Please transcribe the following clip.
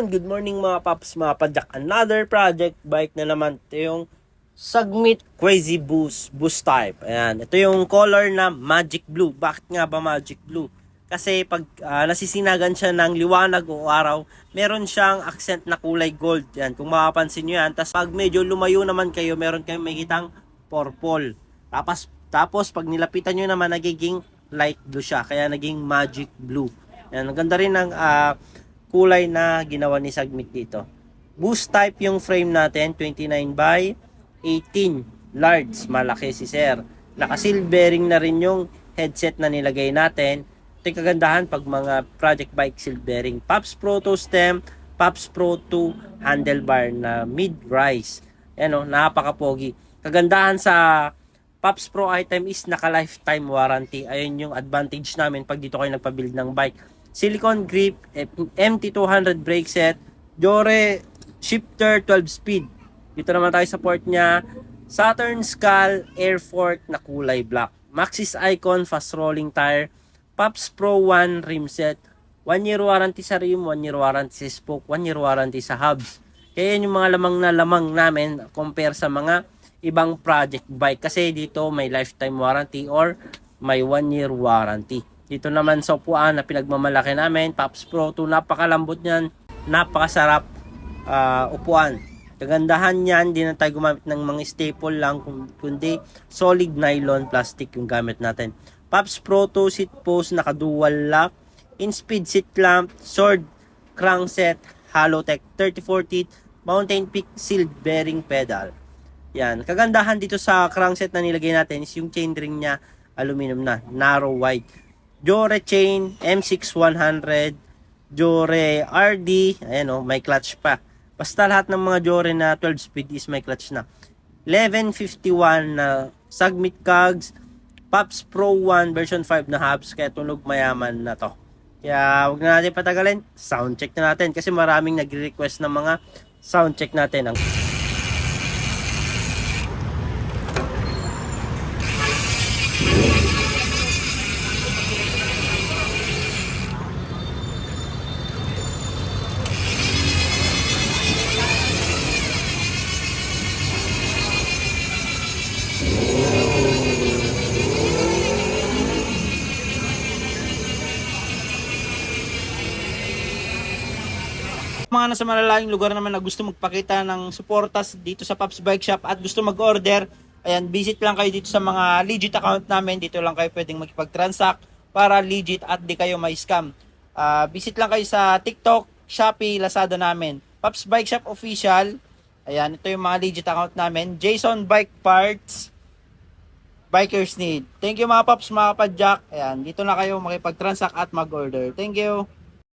Ayun, good morning mga paps, mga padyak. Another project bike na naman. Ito yung Sagmit Crazy Boost type. Ayan, ito yung color na Magic Blue. Bakit nga ba Magic Blue? Kasi pag nasisinagan siya ng liwanag o araw, meron siyang accent na kulay gold. Yan, kung mapapansin nyo yan. Tapos pag medyo lumayo naman kayo, meron kayong makikitang purple. Tapos pag nilapitan nyo naman, nagiging light blue siya. Kaya naging Magic Blue. Yan, ang ganda rin ng kulay na ginawa ni Sagmit dito. Boost type yung frame natin, 29 by 18. Large, malaki si sir. Naka-silvering na rin yung headset na nilagay natin. Ito yung kagandahan pag mga project bike silvering. Pops Pro 2 stem, Pops Pro 2 handlebar na mid-rise. Yan o, napaka-pogi. Kagandahan sa Pops Pro item is naka-lifetime warranty. Ayun yung advantage namin pag dito kayo nagpa-build ng bike. Silicone grip, MT200 brake set, Jore shifter 12 speed. Dito naman tayo sa port niya. Saturn Skull air fork na kulay black. Maxxis Icon fast rolling tire. Pops Pro 1 rim set. 1 year warranty sa rim, 1 year warranty sa spoke, 1 year warranty sa hubs. Kaya yun yung mga lamang namin compare sa mga ibang project bike. Kasi dito may lifetime warranty or may 1 year warranty. Dito naman sa upuan na pinagmamalaki namin, Pops Pro 2, napakalambot niyan, napakasarap upuan. Kagandahan niyan, hindi na tayo gumamit ng mga staple lang, kundi solid nylon plastic yung gamit natin. Pops Pro 2 seat post, naka-dual lock, in-speed seat clamp, sword, crankset, Halotech 34 teeth, Mountain Peak sealed bearing pedal. Yan, kagandahan dito sa crankset na nilagay natin is yung chainring niya, aluminum na, narrow wide. Jore chain, M6100, Jore RD, ayan o, may clutch pa. Basta lahat ng mga Jore na 12 speed is may clutch na. 1151 na Sagmit cogs, Pops Pro 1 version 5 na hubs, kaya tunog mayaman na to. Kaya huwag na natin patagalin, sound check na natin kasi maraming nagre-request ng mga sound check natin. Mga nasa malalayong lugar naman na gusto magpakita ng suportas dito sa Pops Bike Shop at gusto mag-order, ayan, visit lang kayo dito sa mga legit account namin. Dito lang kayo pwedeng makipag-transact para legit at di kayo may scam. Visit lang kayo sa TikTok, Shopee, Lazada namin. Pops Bike Shop Official. Ayan, ito yung mga legit account namin. Jason Bike Parts, Bikers Need. Thank you mga Pops, mga Padjak. Ayan, dito na kayo makipag-transact at mag-order. Thank you.